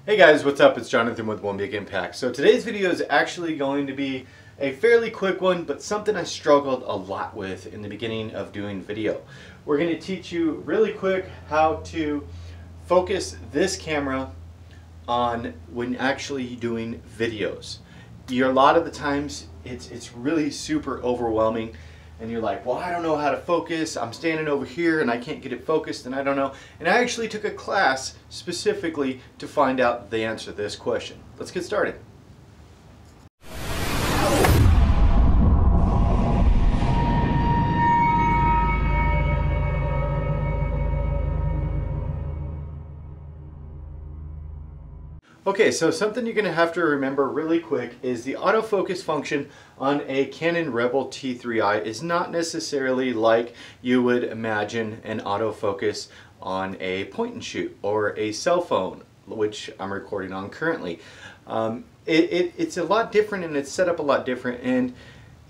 Hey guys, what's up? It's Jonathan with One Big Impact. So today's video is actually going to be a fairly quick one, but something I struggled a lot with in the beginning of doing video. We're going to teach you really quick how to focus this camera on when actually doing videos. A lot of the times it's really super overwhelming and you're like, well, I don't know how to focus. I'm standing over here and I can't get it focused and I don't know. And I actually took a class specifically to find out the answer to this question. Let's get started. Okay, so something you're going to have to remember really quick is the autofocus function on a Canon Rebel T3i is not necessarily like you would imagine an autofocus on a point and shoot or a cell phone, which I'm recording on currently. It's a lot different and it's set up a lot different, and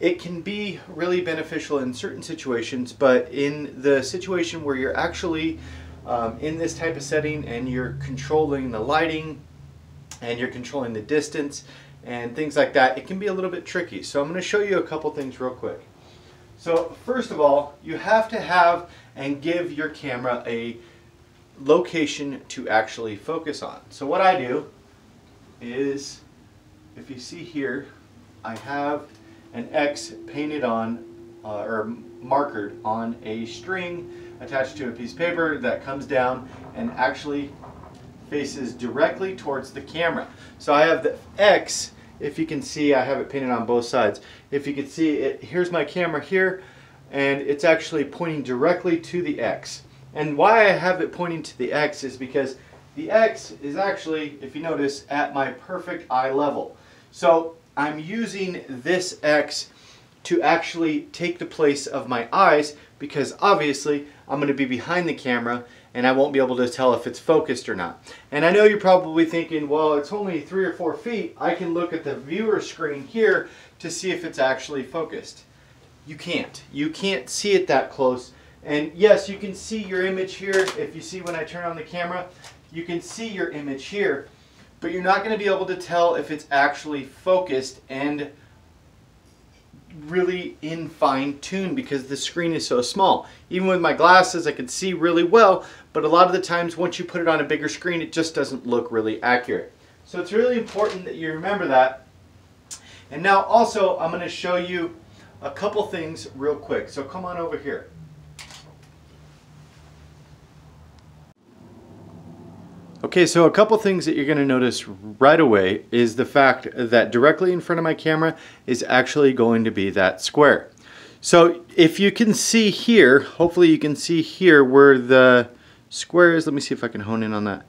it can be really beneficial in certain situations, but in the situation where you're actually in this type of setting and you're controlling the lighting and you're controlling the distance and things like that, it can be a little bit tricky. So I'm going to show you a couple things real quick. So first of all, you have to have and give your camera a location to actually focus on. So what I do is, if you see here, I have an X painted on or markered on a string attached to a piece of paper that comes down and actually faces directly towards the camera. So I have the X, if you can see, I have it painted on both sides. If you can see it, here's my camera here, and it's actually pointing directly to the X. And why I have it pointing to the X is because the X is actually, if you notice, at my perfect eye level. So I'm using this X to actually take the place of my eyes, because obviously I'm going to be behind the camera and I won't be able to tell if it's focused or not. And I know you're probably thinking, well, it's only 3 or 4 feet. I can look at the viewer screen here to see if it's actually focused. You can't. You can't see it that close. And yes, you can see your image here. If you see when I turn on the camera, you can see your image here, but you're not going to be able to tell if it's actually focused and really in fine tune because the screen is so small. Even with my glasses I can see really well, but a lot of the times once you put it on a bigger screen it just doesn't look really accurate. So it's really important that you remember that. And now also I'm going to show you a couple things real quick. So come on over here. Okay, so a couple things that you're going to notice right away is the fact that directly in front of my camera is actually going to be that square. So if you can see here, hopefully you can see here where the square is. Let me see if I can hone in on that.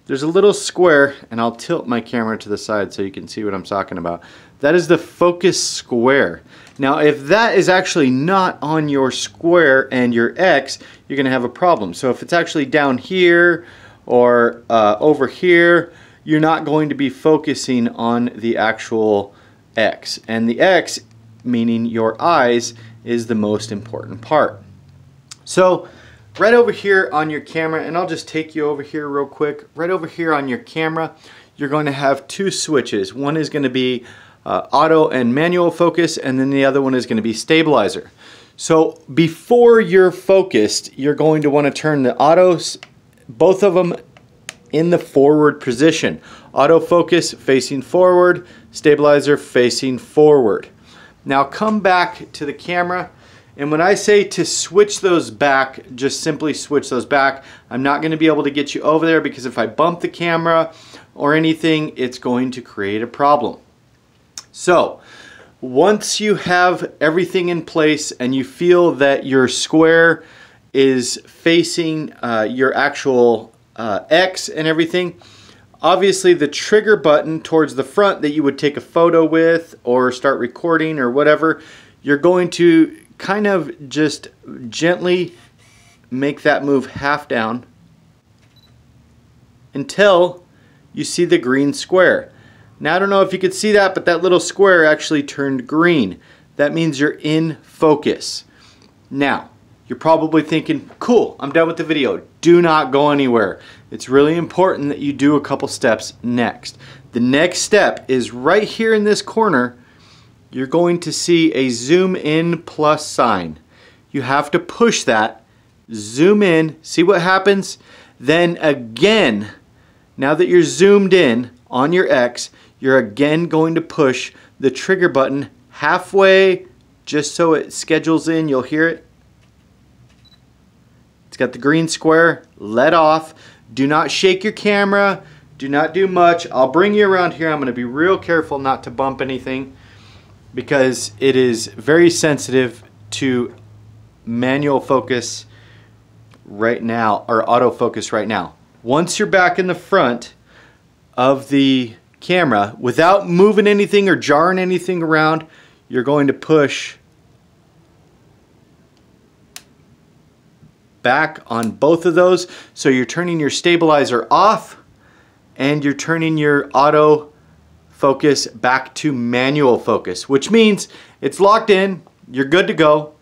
There's a little square, and I'll tilt my camera to the side so you can see what I'm talking about. That is the focus square. Now if that is actually not on your square and your X, you're going to have a problem. So if it's actually down here or over here, you're not going to be focusing on the actual X. And the X, meaning your eyes, is the most important part. So right over here on your camera, and I'll just take you over here real quick, right over here on your camera, you're going to have 2 switches. One is going to be auto and manual focus, and then the other one is going to be stabilizer. So before you're focused, you're going to want to turn the autos, both of them, in the forward position. Autofocus facing forward, stabilizer facing forward. Now come back to the camera, and when I say to switch those back, just simply switch those back. I'm not going to be able to get you over there because if I bump the camera or anything, it's going to create a problem. So once you have everything in place and you feel that your square is facing your actual X and everything, obviously the trigger button towards the front that you would take a photo with or start recording or whatever, you're going to kind of just gently make that move half down until you see the green square. Now I don't know if you could see that, but that little square actually turned green. That means you're in focus. Now You're probably thinking, cool, I'm done with the video. Do not go anywhere. It's really important that you do a couple steps next. The next step is right here in this corner. You're going to see a zoom in plus sign. You have to push that, zoom in, see what happens. Then again, now that you're zoomed in on your X, you're again going to push the trigger button halfway just so it schedules in. You'll hear it. It's got the green square. Let off. Do not shake your camera. Do not do much. I'll bring you around here. I'm going to be real careful not to bump anything because it is very sensitive to manual focus right now, or autofocus right now. Once you're back in the front of the camera, without moving anything or jarring anything around, you're going to push back on both of those. So you're turning your stabilizer off and you're turning your auto focus back to manual focus, which means it's locked in, you're good to go,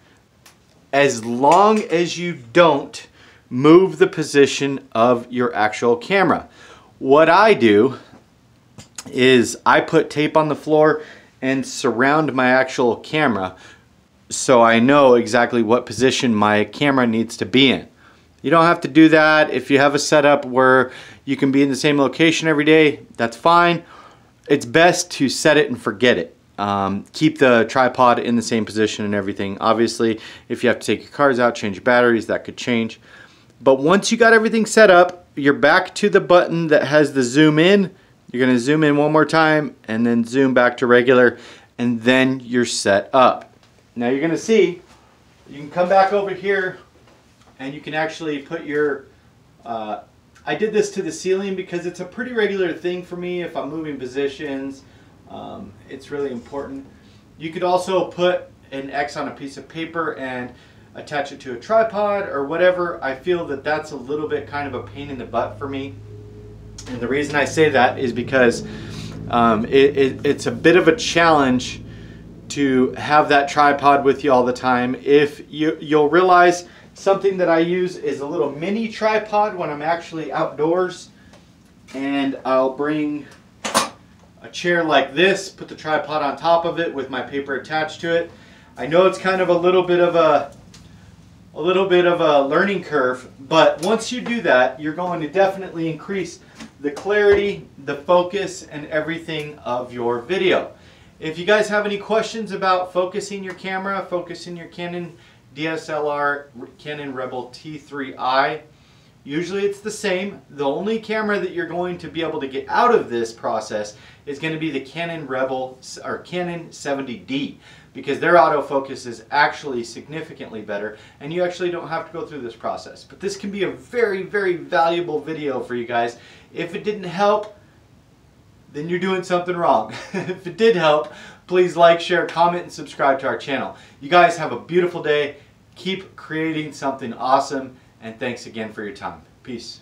as long as you don't move the position of your actual camera. What I do is I put tape on the floor and surround my actual camera so I know exactly what position my camera needs to be in. You don't have to do that. If you have a setup where you can be in the same location every day, that's fine. It's best to set it and forget it. Keep the tripod in the same position and everything. Obviously, if you have to take your cards out, change your batteries, that could change. But once you got everything set up, you're back to the button that has the zoom in. You're going to zoom in one more time and then zoom back to regular, and then you're set up. Now you're going to see, you can come back over here and you can actually put your, I did this to the ceiling because it's a pretty regular thing for me if I'm moving positions. It's really important. You could also put an X on a piece of paper and attach it to a tripod or whatever. I feel that that's a little bit kind of a pain in the butt for me. And the reason I say that is because it's a bit of a challenge to have that tripod with you all the time. If you'll realize something that I use is a little mini tripod when I'm actually outdoors, and I'll bring a chair like this, put the tripod on top of it with my paper attached to it. I know it's kind of a little bit of a learning curve, but once you do that, you're going to definitely increase the clarity, the focus, and everything of your video. If you guys have any questions about focusing your camera, focusing your Canon DSLR, Canon Rebel T3i, usually it's the same. The only camera that you're going to be able to get out of this process is going to be the Canon Rebel or Canon 70D, because their autofocus is actually significantly better and you actually don't have to go through this process. But this can be a very, very valuable video for you guys. If it didn't help, then you're doing something wrong. If it did help, please like, share, comment, and subscribe to our channel. You guys have a beautiful day. Keep creating something awesome, and thanks again for your time. Peace.